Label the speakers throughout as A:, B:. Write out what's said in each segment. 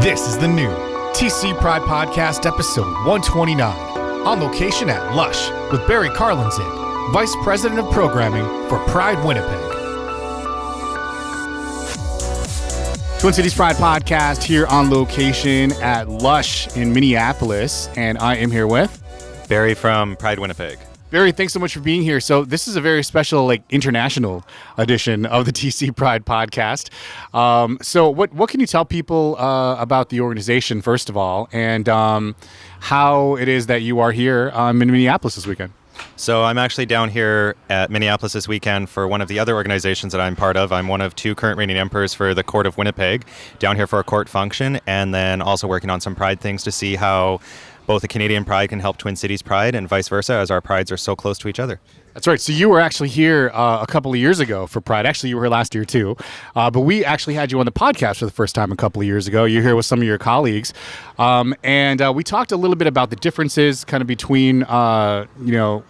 A: This is the new TC Pride Podcast episode 129, on location at LUSH with Barry Karlenzig, Vice President of Programming for Pride Winnepeg. Twin Cities Pride Podcast here on location at LUSH in Minneapolis, and I am here with
B: Barry from Pride Winnepeg.
A: Barry, thanks so much for being here. So this is a very special, international edition of the TC Pride Podcast. So what can you tell people about the organization, first of all, and how it is that you are here in Minneapolis this weekend?
B: So I'm actually down here at Minneapolis this weekend for one of the other organizations that I'm part of. I'm one of two current reigning emperors for the Court of Winnipeg, down here for a court function, and then also working on some Pride things to see how both the Canadian Pride can help Twin Cities Pride and vice versa, as our prides are so close to each other.
A: That's right. So you were actually here a couple of years ago for Pride. Actually, you were here last year too. But we actually had you on the podcast for the first time a couple of years ago. You're here with some of your colleagues. And we talked a little bit about the differences kind of between,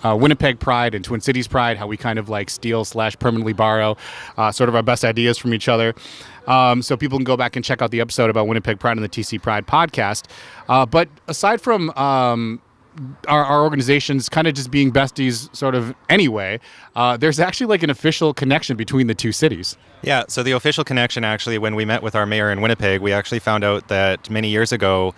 A: Winnipeg Pride and Twin Cities Pride, how we kind of steal/permanently borrow sort of our best ideas from each other. So people can go back and check out the episode about Winnipeg Pride on the TC Pride podcast. But aside from our organizations kind of just being besties sort of anyway, there's actually an official connection between the two cities.
B: Yeah, so the official connection, actually, when we met with our mayor in Winnipeg, we actually found out that many years ago,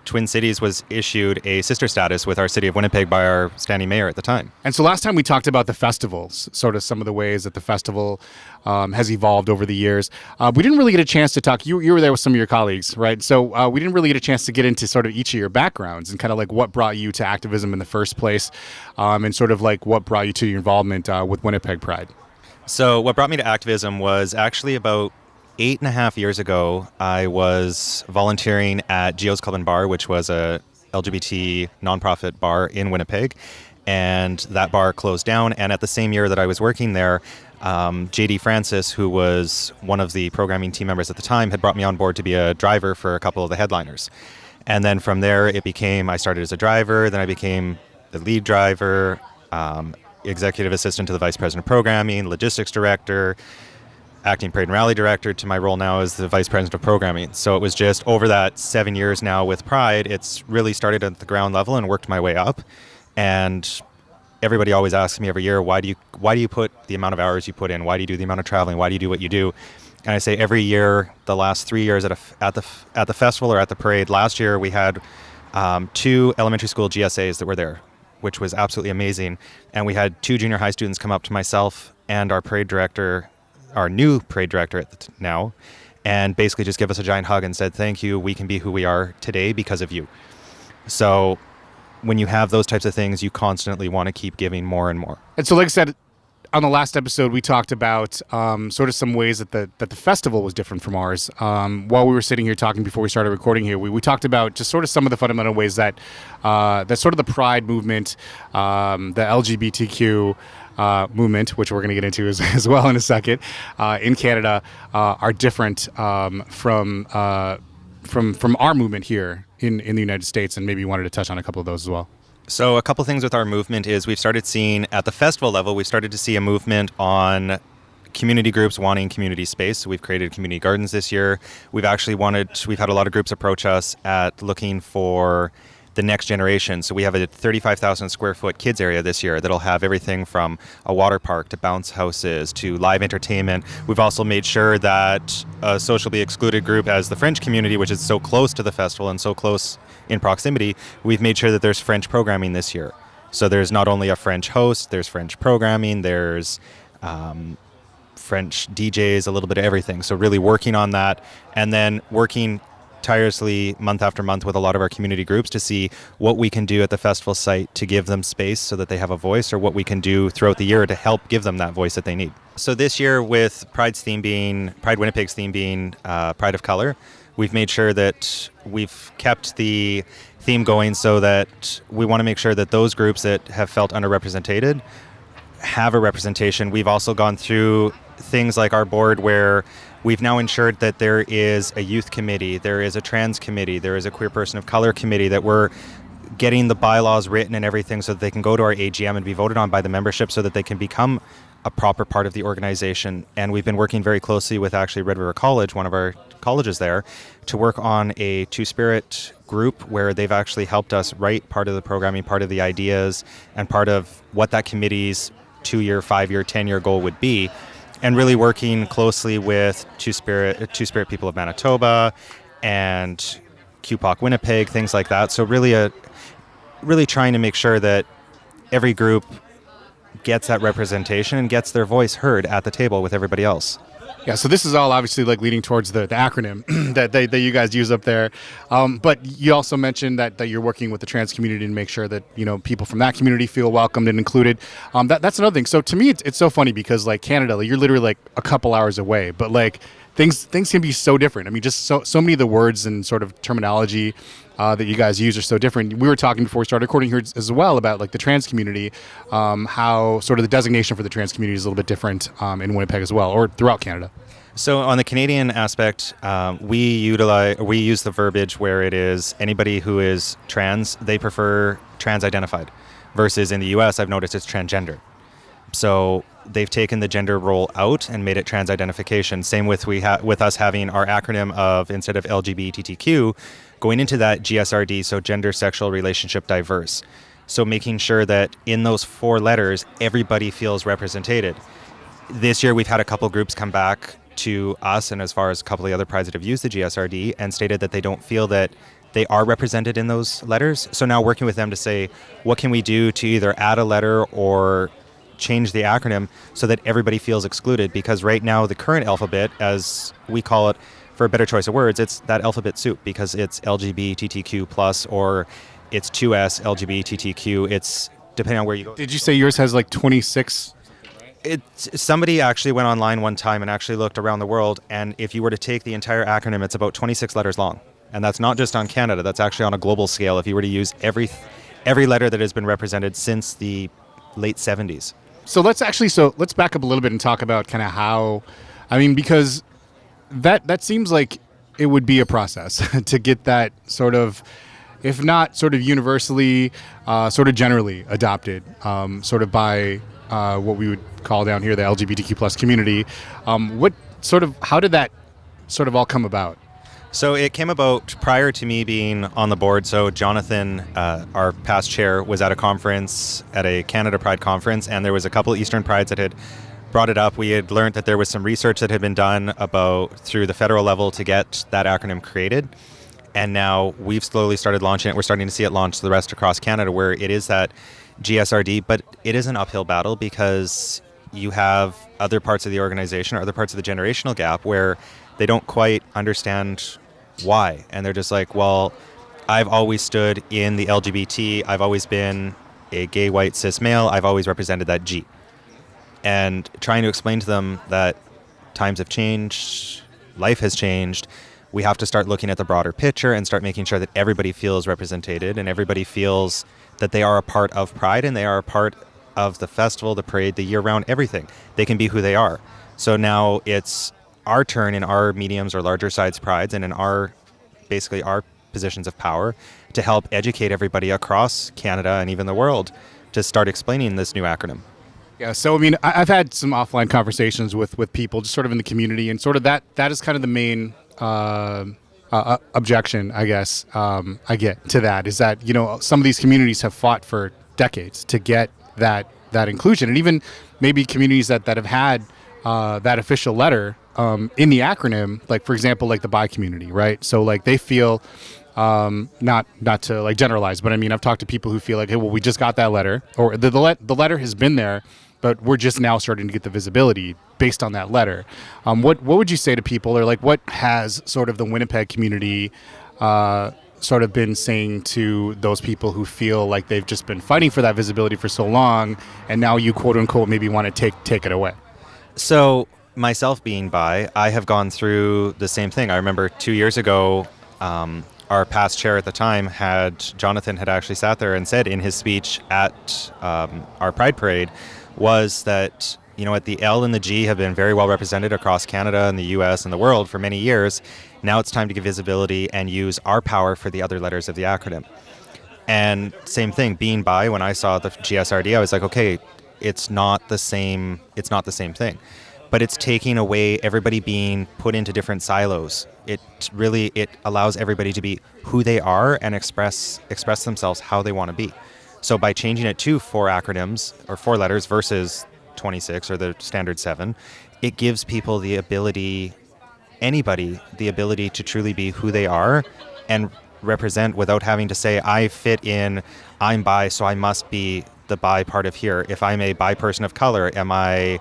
B: Twin Cities was issued a sister status with our city of Winnipeg by our standing mayor at the time.
A: And so last time we talked about the festivals, sort of some of the ways that the festival has evolved over the years. We didn't really get a chance to talk. You were there with some of your colleagues, right? So we didn't really get a chance to get into sort of each of your backgrounds and kind of what brought you to activism in the first place, and sort of what brought you to your involvement with Winnipeg Pride.
B: So what brought me to activism was actually about 8.5 years ago. I was volunteering at Geo's Club and Bar, which was a LGBT nonprofit bar in Winnipeg, and that bar closed down. And at the same year that I was working there, JD Francis, who was one of the programming team members at the time, had brought me on board to be a driver for a couple of the headliners. And then from there, I started as a driver, then I became the lead driver, executive assistant to the vice president of programming, logistics director, acting parade and rally director, to my role now as the vice president of programming. So it was just over that 7 years now with Pride, it's really started at the ground level and worked my way up. And everybody always asks me every year, why do you put the amount of hours you put in? Why do you do the amount of traveling? Why do you do what you do? And I say every year, the last 3 years at the festival or at the parade. Last year we had 2 elementary school GSAs that were there, which was absolutely amazing. And we had 2 junior high students come up to myself and our parade director, our new parade director now, and basically just give us a giant hug and said, thank you, we can be who we are today because of you. So when you have those types of things, you constantly want to keep giving more and more.
A: And so like I said, on the last episode, we talked about sort of some ways that the festival was different from ours. While we were sitting here talking before we started recording here, we talked about just sort of some of the fundamental ways that sort of the Pride movement, the LGBTQ movement, which we're going to get into as well in a second, in Canada, are different from our movement here in the United States, and maybe you wanted to touch on a couple of those as well.
B: So a couple things with our movement is we've started seeing at the festival level, we've started to see a movement on community groups wanting community space. So we've created community gardens this year. We've had a lot of groups approach us at looking for the next generation. So we have a 35,000 square foot kids area this year that'll have everything from a water park to bounce houses to live entertainment. We've also made sure that a socially excluded group as the French community, which is so close to the festival and so close in proximity, we've made sure that there's French programming this year. So there's not only a French host, there's French programming, there's French DJs, a little bit of everything. So really working on that, and then working tirelessly month after month with a lot of our community groups to see what we can do at the festival site to give them space so that they have a voice, or what we can do throughout the year to help give them that voice that they need. So this year, with Pride Winnipeg's theme being Pride of Color, we've made sure that we've kept the theme going so that we want to make sure that those groups that have felt underrepresented have a representation. We've also gone through things like our board where we've now ensured that there is a youth committee, there is a trans committee, there is a queer person of color committee, that we're getting the bylaws written and everything so that they can go to our AGM and be voted on by the membership so that they can become a proper part of the organization. And we've been working very closely with actually Red River College, one of our colleges there, to work on a Two-Spirit group where they've actually helped us write part of the programming, part of the ideas, and part of what that committee's 2-year, 5-year, 10-year goal would be. And really working closely with Two-Spirit people of Manitoba and QPOC Winnipeg, things like that. So really trying to make sure that every group gets that representation and gets their voice heard at the table with everybody else.
A: Yeah, so this is all obviously like leading towards the acronym that you guys use up there. But you also mentioned that you're working with the trans community to make sure that, you know, people from that community feel welcomed and included. That's another thing. So to me, it's so funny because like Canada, like, you're literally like a couple hours away, but like things can be so different. I mean, just so many of the words and sort of terminology that you guys use are so different. We were talking before we started recording here as well about like the trans community, how sort of the designation for the trans community is a little bit different in Winnipeg as well, or throughout Canada.
B: So on the Canadian aspect, we use the verbiage where it is anybody who is trans, they prefer trans-identified, versus in the U.S. I've noticed it's transgender. So they've taken the gender role out and made it trans identification. Same with with us having our acronym of, instead of LGBTQ, going into that GSRD, so gender, sexual, relationship, diverse. So making sure that in those 4 letters, everybody feels represented. This year we've had a couple groups come back to us, and as far as a couple of the other prides that have used the GSRD, and stated that they don't feel that they are represented in those letters. So now working with them to say, what can we do to either add a letter or change the acronym so that everybody feels excluded? Because right now the current alphabet, as we call it, for a better choice of words, it's that alphabet soup, because it's LGBTQ plus, or it's 2S LGBTQ. It's depending on where you go.
A: Did you say yours has like 26?
B: Somebody actually went online one time and actually looked around the world, and if you were to take the entire acronym, it's about 26 letters long. And that's not just on Canada, that's actually on a global scale if you were to use every letter that has been represented since the late 70s.
A: So let's back up a little bit and talk about kind of how, I mean, because that seems like it would be a process to get that sort of, if not sort of universally, sort of generally adopted, sort of by what we would call down here the LGBTQ plus community. How did that sort of all come about?
B: So it came about prior to me being on the board. So Jonathan, our past chair, was at a conference, at a Canada Pride conference, and there was a couple Eastern Prides that had brought it up. We had learned that there was some research that had been done through the federal level to get that acronym created. And now we've slowly started launching it. We're starting to see it launch the rest across Canada, where it is that GSRD, but it is an uphill battle because you have other parts of the organization or other parts of the generational gap where they don't quite understand why. And they're just like, well, I've always stood in the LGBT. I've always been a gay, white, cis male. I've always represented that G. And trying to explain to them that times have changed, life has changed. We have to start looking at the broader picture and start making sure that everybody feels represented and everybody feels that they are a part of Pride and they are a part of the festival, the parade, the year-round, everything. They can be who they are. So now it's our turn in our mediums or larger size prides and in our positions of power to help educate everybody across Canada and even the world to start explaining this new acronym.
A: Yeah, so I mean, I've had some offline conversations with people just sort of in the community, and sort of that is kind of the main objection, I guess, I get to that, is that, you know, some of these communities have fought for decades to get that inclusion, and even maybe communities that have had that official letter in the acronym, like for example, like the bi community, right? So like they feel, not to like generalize, but I mean, I've talked to people who feel like, hey, well, we just got that letter, or the letter has been there, but we're just now starting to get the visibility based on that letter. What would you say to people, or like what has sort of the Winnipeg community sort of been saying to those people who feel like they've just been fighting for that visibility for so long, and now you quote unquote maybe want to take it away?
B: So myself being bi, I have gone through the same thing. I remember 2 years ago, our past chair at the time Jonathan had actually sat there and said in his speech at our Pride Parade was that, you know what, the L and the G have been very well represented across Canada and the US and the world for many years. Now it's time to give visibility and use our power for the other letters of the acronym. And same thing, being bi, when I saw the GSRD, I was like, okay, it's not the same. It's not the same thing, but it's taking away everybody being put into different silos. It allows everybody to be who they are and express themselves how they want to be. So by changing it to 4 acronyms or 4 letters versus 26 or the standard 7, it gives people anybody the ability to truly be who they are and represent without having to say, I fit in, I'm bi, so I must be the bi part of here. If I'm a bi person of color, am I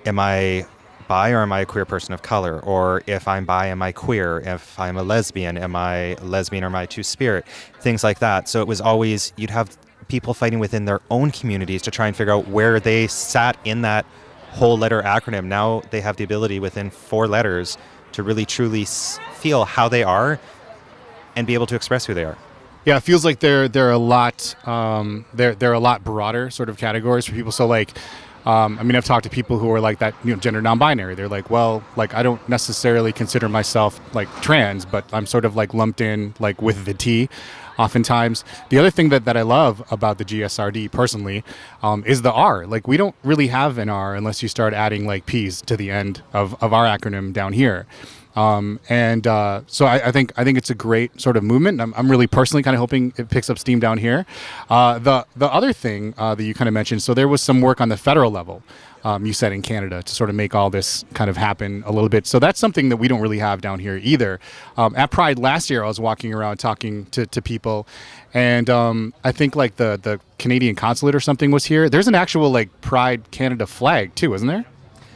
B: bi or am I a queer person of color? Or if I'm bi, am I queer? If I'm a lesbian, am I lesbian or am I two-spirit? Things like that. So it was always, you'd have people fighting within their own communities to try and figure out where they sat in that whole letter acronym. Now they have the ability within 4 letters to really truly feel how they are and be able to express who they are.
A: Yeah, it feels like they're a lot they're a lot broader sort of categories for people. So like, I mean, I've talked to people who are like that, gender non-binary. They're like, well, like I don't necessarily consider myself like trans, but I'm sort of like lumped in like with the T. Oftentimes, the other thing that I love about the GSRD personally is the R. Like we don't really have an R unless you start adding like P's to the end of our acronym down here. So I think it's a great sort of movement. I'm really personally kind of hoping it picks up steam down here. The other thing that you kind of mentioned, so there was some work on the federal level, you said in Canada, to sort of make all this kind of happen a little bit. So that's something that we don't really have down here either. At Pride last year, I was walking around talking to people, and I think like the Canadian consulate or something was here. There's an actual like Pride Canada flag too, isn't there?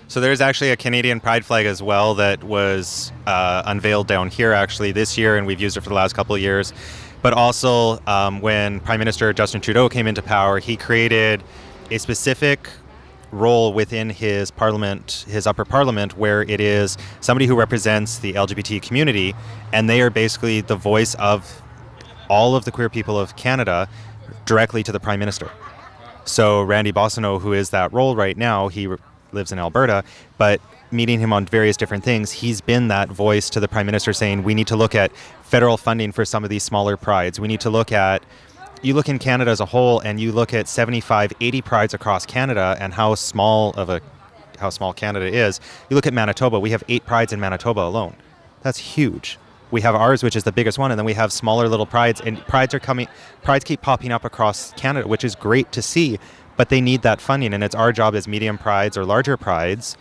B: So there's actually a Canadian Pride flag as well that was unveiled down here actually this year, and we've used it for the last couple of years. But also when Prime Minister Justin Trudeau came into power, he created a specific role within his parliament, his upper parliament, where it is somebody who represents the LGBT community, and they are basically the voice of all of the queer people of Canada directly to the Prime Minister. So Randy Bossino, who is that role right now, he lives in Alberta, but meeting him on various different things, he's been that voice to the Prime Minister saying, we need to look at federal funding for some of these smaller prides. We need to look at, you look in Canada as a whole and you look at 75, 80 prides across Canada and how small Canada is. You look at Manitoba, we have 8 prides in Manitoba alone. That's huge. We have ours, which is the biggest one, and then we have smaller little prides, and prides keep popping up across Canada, which is great to see. But they need that funding, and it's our job as medium prides or larger prides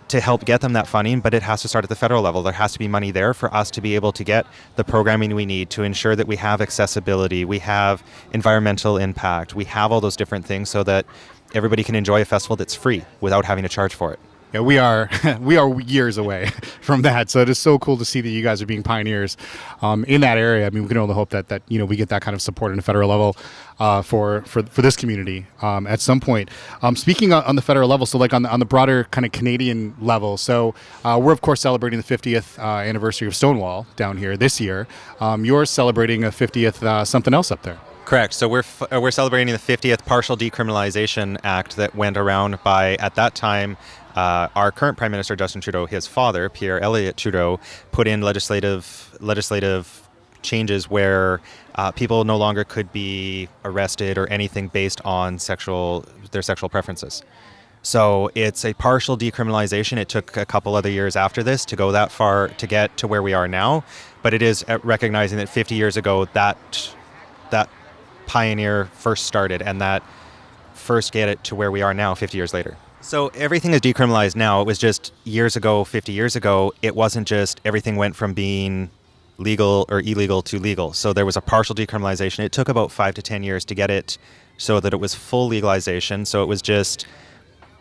B: to help get them that funding, but it has to start at the federal level. There has to be money there for us to be able to get the programming we need to ensure that we have accessibility, we have environmental impact, we have all those different things so that everybody can enjoy a festival that's free without having to charge for it.
A: Yeah, we are years away from that. So it is so cool to see that you guys are being pioneers in that area. I mean, we can only hope that we get that kind of support at a federal level for this community at some point. Speaking on the federal level, so like on the broader kind of Canadian level, so we're of course celebrating the 50th anniversary of Stonewall down here this year. You're celebrating a 50th something else up there.
B: Correct. So we're celebrating the 50th Partial Decriminalization Act that went around by, at that time, our current Prime Minister, Justin Trudeau, his father, Pierre Elliott Trudeau, put in legislative changes where people no longer could be arrested or anything based on their sexual preferences. So it's a partial decriminalization. It took a couple other years after this to go that far to get to where we are now, but it is recognizing that 50 years ago that pioneer first started and that first get it to where we are now 50 years later. So everything is decriminalized now. It was just years ago, 50 years ago, it wasn't just everything went from being legal or illegal to legal. So there was a partial decriminalization. It took about 5 to 10 years to get it so that it was full legalization. So it was just,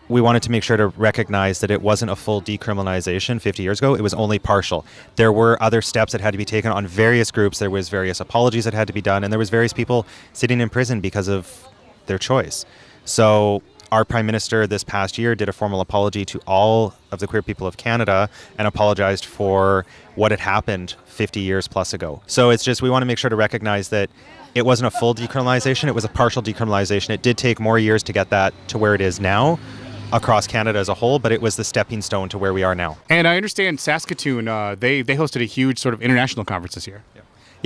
B: we wanted to make sure to recognize that it wasn't a full decriminalization 50 years ago. It was only partial. There were other steps that had to be taken on various groups. There was various apologies that had to be done, and there was various people sitting in prison because of their choice. So our Prime Minister this past year did a formal apology to all of the queer people of Canada and apologized for what had happened 50 years plus ago. So it's just, we want to make sure to recognize that it wasn't a full decriminalization, it was a partial decriminalization. It did take more years to get that to where it is now across Canada as a whole, but it was the stepping stone to where we are now.
A: And I understand Saskatoon, they hosted a huge sort of international conference this year.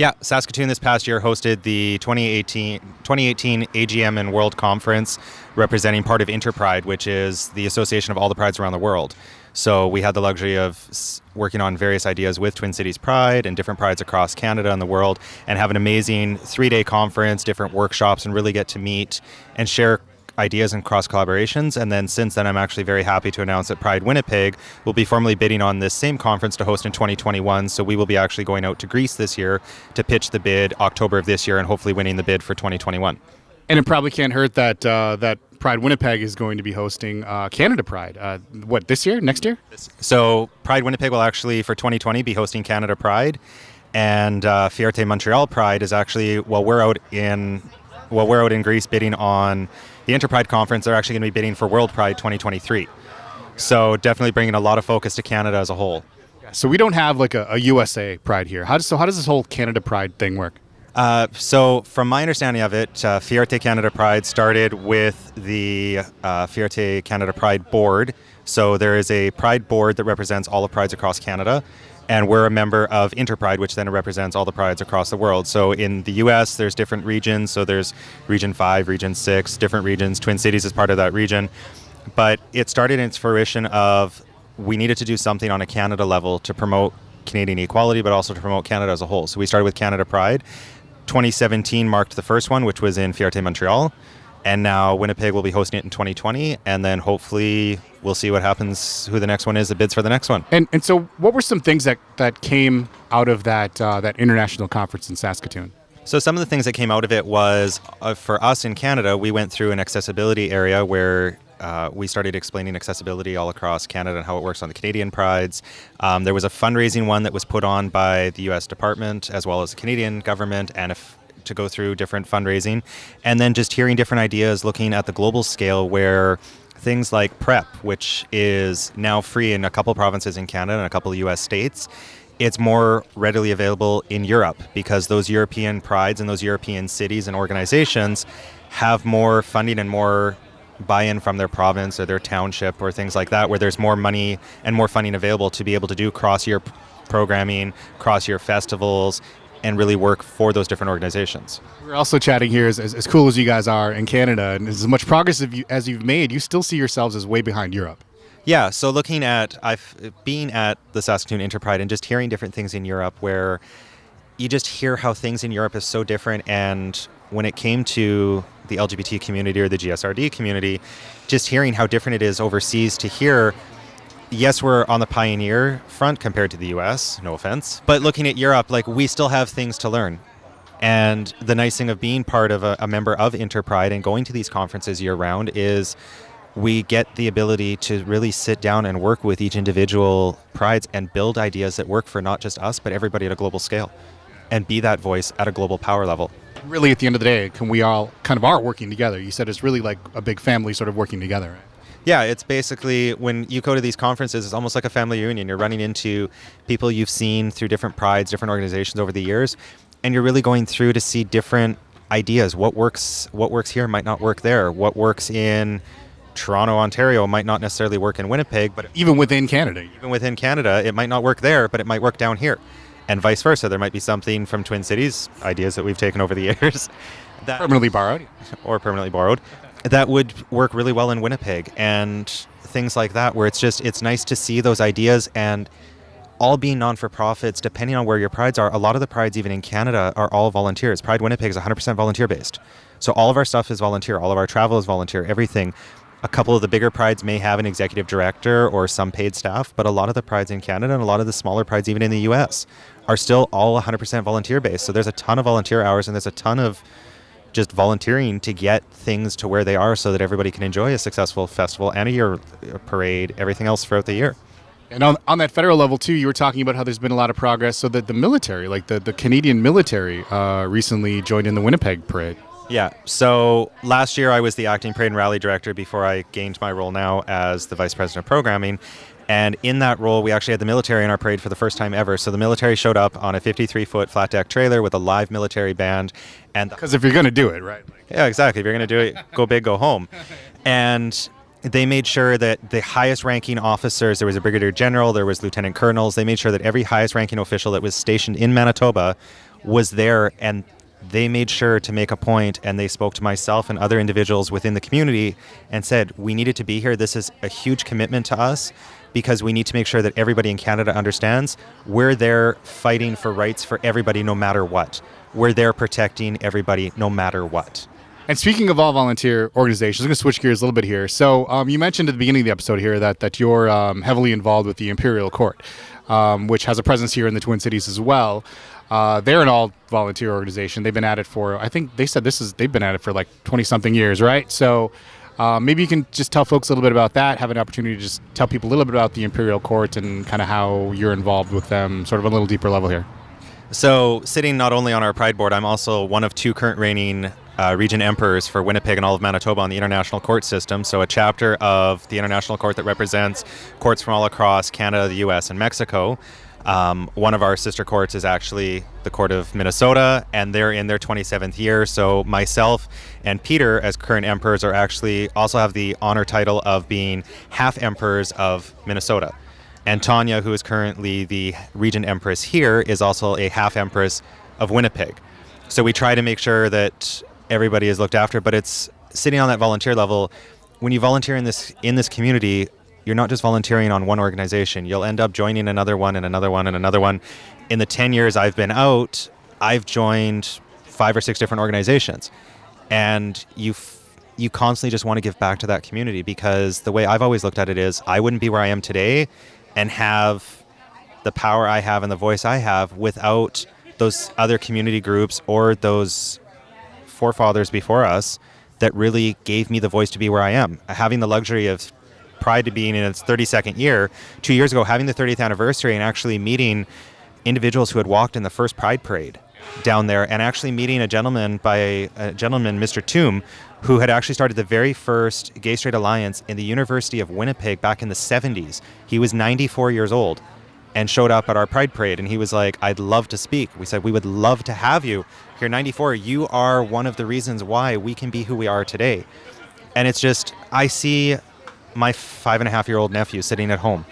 B: Yeah, Saskatoon this past year hosted the 2018 AGM and World Conference representing part of Interpride, which is the association of all the prides around the world. So we had the luxury of working on various ideas with Twin Cities Pride and different prides across Canada and the world, and have an amazing 3-day conference, different workshops, and really get to meet and share ideas and cross collaborations. And then since then, I'm actually very happy to announce that Pride Winnipeg will be formally bidding on this same conference to host in 2021. So we will be actually going out to Greece this year to pitch the bid October of this year, and hopefully winning the bid for 2021.
A: And it probably can't hurt that that Pride Winnipeg is going to be hosting Canada Pride. What, this year? Next year?
B: So Pride Winnipeg will actually, for 2020, be hosting Canada Pride. And Fierté Montreal Pride is actually, while we're out in Greece bidding on the Interpride conference, they're actually going to be bidding for World Pride 2023. So definitely bringing a lot of focus to Canada as a whole.
A: So we don't have like a USA Pride here. How does this whole Canada Pride thing work?
B: So from my understanding of it, Fierté Canada Pride started with the Fierté Canada Pride Board. So there is a Pride Board that represents all the prides across Canada. And we're a member of Interpride, which then represents all the prides across the world. So in the US, there's different regions. So there's Region 5, Region 6, different regions. Twin Cities is part of that region. But it started in its fruition of we needed to do something on a Canada level to promote Canadian equality, but also to promote Canada as a whole. So we started with Canada Pride. 2017 marked the first one, which was in Fierté Montreal. And now Winnipeg will be hosting it in 2020, and then hopefully we'll see what happens, who the next one is that bids for the next one.
A: And so what were some things that came out of that international conference in Saskatoon?
B: So some of the things that came out of it was, for us in Canada, we went through an accessibility area where we started explaining accessibility all across Canada and how it works on the Canadian prides. There was a fundraising one that was put on by the U.S. Department as well as the Canadian government, and to go through different fundraising, and then just hearing different ideas, looking at the global scale where things like PrEP, which is now free in a couple provinces in Canada and a couple of US states, it's more readily available in Europe because those European prides and those European cities and organizations have more funding and more buy-in from their province or their township or things like that, where there's more money and more funding available to be able to do cross-year programming, cross-year festivals, and really work for those different organizations.
A: We're also chatting here, as cool as you guys are in Canada, and as much progress as you've made, you still see yourselves as way behind Europe.
B: Yeah, so looking at, being at the Saskatoon Interpride and just hearing different things in Europe where you just hear how things in Europe is so different, and when it came to the LGBT community or the GSRD community, just hearing how different it is overseas to here. Yes, we're on the pioneer front compared to the US, no offense, but looking at Europe, like we still have things to learn. And the nice thing of being part of a member of Interpride and going to these conferences year round is we get the ability to really sit down and work with each individual prides and build ideas that work for not just us, but everybody at a global scale, and be that voice at a global power level.
A: Really, at the end of the day, we all kind of are working together. You said it's really like a big family sort of working together, right?
B: Yeah, it's basically when you go to these conferences, it's almost like a family reunion. You're running into people you've seen through different prides, different organizations over the years, and you're really going through to see different ideas. What works here might not work there. What works in Toronto, Ontario might not necessarily work in Winnipeg, but
A: even within Canada.
B: Even within Canada, it might not work there, but it might work down here. And vice versa. There might be something from Twin Cities, ideas that we've taken over the years. that
A: Permanently borrowed.
B: Or permanently borrowed. That would work really well in Winnipeg, and things like that, where it's nice to see those ideas, and all being non-for-profits, depending on where your prides are. A lot of the prides, even in Canada, are all volunteers. Pride Winnipeg is 100% volunteer-based. So all of our stuff is volunteer. All of our travel is volunteer. Everything. A couple of the bigger prides may have an executive director or some paid staff, but a lot of the prides in Canada and a lot of the smaller prides, even in the US, are still all 100% volunteer-based. So there's a ton of volunteer hours, and there's a ton of just volunteering to get things to where they are so that everybody can enjoy a successful festival and a parade, everything else throughout the year.
A: And on that federal level, too, you were talking about how there's been a lot of progress. So that the military, like the Canadian military, recently joined in the Winnipeg parade.
B: Yeah. So last year I was the acting parade and rally director before I gained my role now as the vice president of programming. And in that role, we actually had the military in our parade for the first time ever. So the military showed up on a 53-foot flat deck trailer with a live military band.
A: Because if you're going to do it, right?
B: Yeah, exactly. If you're going to do it, go big, go home. And they made sure that the highest ranking officers, there was a brigadier general, there was lieutenant colonels, they made sure that every highest ranking official that was stationed in Manitoba was there, and they made sure to make a point, and they spoke to myself and other individuals within the community and said, we needed to be here. This is a huge commitment to us because we need to make sure that everybody in Canada understands we're there fighting for rights for everybody no matter what. We're there protecting everybody no matter what.
A: And speaking of all volunteer organizations, I'm going to switch gears a little bit here. So you mentioned at the beginning of the episode here that you're heavily involved with the Imperial Court, which has a presence here in the Twin Cities as well. They're an all-volunteer organization. They've been at it for, I think they said they've been at it for like 20-something years, right? So maybe you can just tell folks a little bit about that, have an opportunity to just tell people a little bit about the Imperial Court and kind of how you're involved with them, sort of a little deeper level here.
B: So sitting not only on our Pride board, I'm also one of two current reigning Regent Emperors for Winnipeg and all of Manitoba on the International Court System, so a chapter of the International Court that represents courts from all across Canada, the U.S., and Mexico. One of our sister courts is actually the Court of Minnesota, and they're in their 27th year. So myself and Peter, as current emperors, are actually also have the honor title of being half emperors of Minnesota. And Tanya, who is currently the Regent Empress here, is also a half empress of Winnipeg. So we try to make sure that everybody is looked after, but it's sitting on that volunteer level. When you volunteer in this community, you're not just volunteering on one organization. You'll end up joining another one and another one and another one. In the 10 years I've been out, I've joined 5 or 6 different organizations. And you constantly just want to give back to that community, because the way I've always looked at it is I wouldn't be where I am today and have the power I have and the voice I have without those other community groups or those forefathers before us that really gave me the voice to be where I am. Having the luxury of Pride being in its 32nd year, 2 years ago, having the 30th anniversary and actually meeting individuals who had walked in the first Pride parade down there, and actually meeting a gentleman, Mr. Toom, who had actually started the very first Gay Straight Alliance in the University of Winnipeg back in the 70s. He was 94 years old and showed up at our Pride parade, and he was like, I'd love to speak. We said, we would love to have you. You're 94. You are one of the reasons why we can be who we are today. And it's just, I see my 5.5-year-old nephew sitting at home,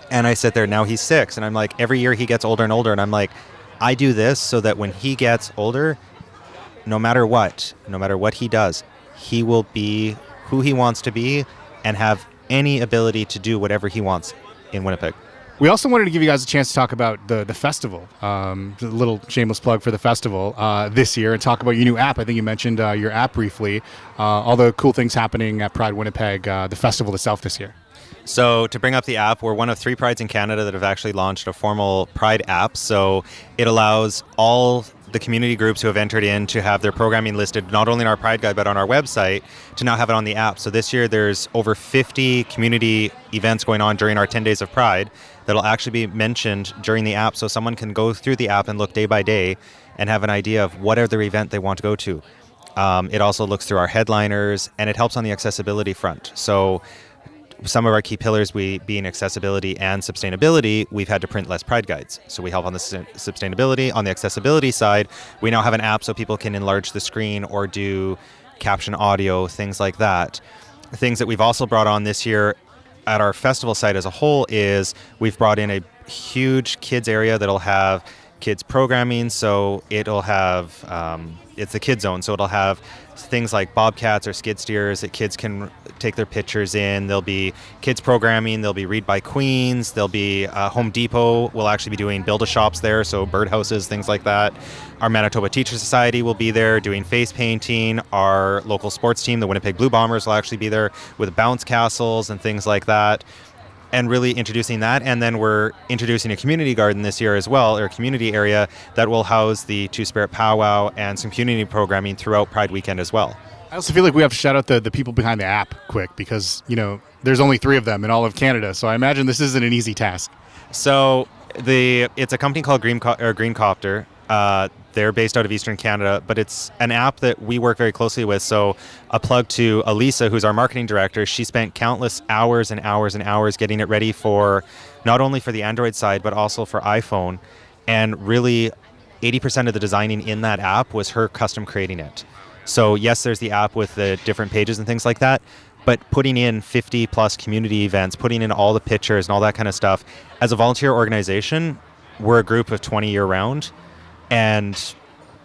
B: and I sit there, now he's 6, and I'm like, every year he gets older and older, and I'm like, I do this so that when he gets older, no matter what he does, he will be who he wants to be and have any ability to do whatever he wants in Winnipeg.
A: We also wanted to give you guys a chance to talk about the festival, a little shameless plug for the festival this year, and talk about your new app. I think you mentioned your app briefly, all the cool things happening at Pride Winnipeg, the festival itself this year.
B: So to bring up the app, we're one of 3 Prides in Canada that have actually launched a formal Pride app. So it allows all the community groups who have entered in to have their programming listed not only in our Pride Guide but on our website, to now have it on the app. So this year there's over 50 community events going on during our 10 days of Pride that'll actually be mentioned during the app, so someone can go through the app and look day by day and have an idea of what other event they want to go to. It also looks through our headliners, and it helps on the accessibility front. So some of our key pillars being accessibility and sustainability, we've had to print less Pride Guides. So we help on the sustainability. On the accessibility side, we now have an app so people can enlarge the screen or do caption audio, things like that. Things that we've also brought on this year at our festival site as a whole is we've brought in a huge kids area that'll have kids programming. So it'll have, it's the kid zone. So it'll have things like bobcats or skid steers that kids can take their pictures in. There'll be kids programming. There'll be Read by Queens. There'll be Home Depot will actually be doing build-a-shops there, so birdhouses, things like that. Our Manitoba Teacher Society will be there doing face painting. Our local sports team, the Winnipeg Blue Bombers, will actually be there with bounce castles and things like that, and really introducing that. And then we're introducing a community garden this year as well, or a community area that will house the Two-Spirit Powwow and some community programming throughout Pride Weekend as well. I
A: also feel like we have to shout out the people behind the app quick, because, you know, there's only 3 of them in all of Canada, so I imagine this isn't an easy task.
B: So it's a company called Greencopter. They're based out of Eastern Canada, but it's an app that we work very closely with. So a plug to Elisa, who's our marketing director. She spent countless hours and hours and hours getting it ready for not only for the Android side, but also for iPhone. And really 80% of the designing in that app was her custom creating it. So yes, there's the app with the different pages and things like that, but putting in 50 plus community events, putting in all the pictures and all that kind of stuff. As a volunteer organization, we're a group of 20 year round. And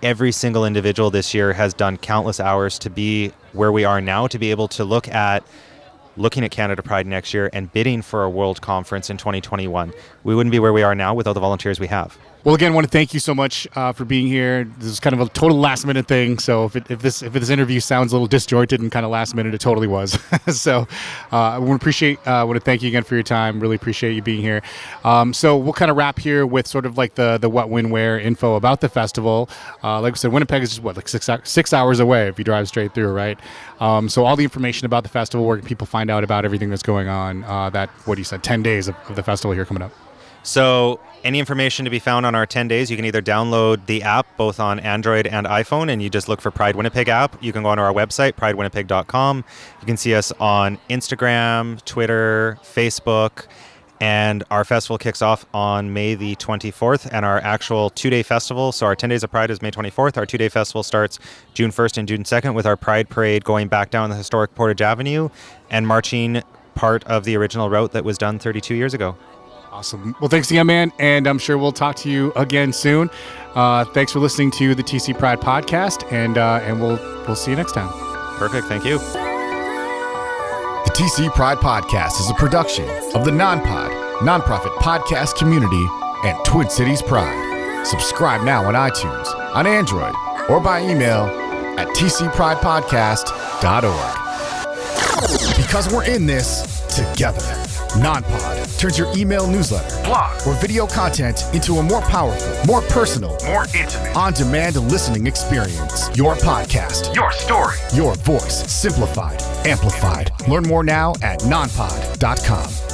B: every single individual this year has done countless hours to be where we are now, to be able to looking at Canada Pride next year and bidding for a world conference in 2021. We wouldn't be where we are now without the volunteers we have.
A: Well, again, I want to thank you so much for being here. This is kind of a total last minute thing. So if this interview sounds a little disjointed and kind of last minute, it totally was. So I want to thank you again for your time. Really appreciate you being here. So we'll kind of wrap here with sort of like the what, when, where info about the festival. Like I said, Winnipeg is just like 6 hours away if you drive straight through, right? So all the information about the festival, where can people find out about everything that's going on? That, what you said, 10 days of the festival here coming up.
B: So any information to be found on our 10 days, you can either download the app both on Android and iPhone, and you just look for Pride Winnipeg app. You can go onto our website, pridewinnipeg.com. You can see us on Instagram, Twitter, Facebook, and our festival kicks off on May the 24th, and our actual 2-day festival, so our 10 Days of Pride is May 24th. Our 2-day festival starts June 1st and June 2nd with our Pride Parade going back down the historic Portage Avenue and marching part of the original route that was done 32 years ago.
A: Awesome. Well, thanks again, man, and I'm sure we'll talk to you again soon. Thanks for listening to the TC Pride podcast, and we'll see you next time.
B: Perfect. Thank you.
C: The TC Pride podcast is a production of the NonPod, nonprofit podcast community, and Twin Cities Pride. Subscribe now on iTunes, on Android, or by email at tcpridepodcast.org. Because we're in this together. NonPod turns your email newsletter, blog, or video content into a more powerful, more personal, more intimate, on-demand listening experience. Your podcast, your story, your voice, simplified, amplified. Learn more now at nonpod.com.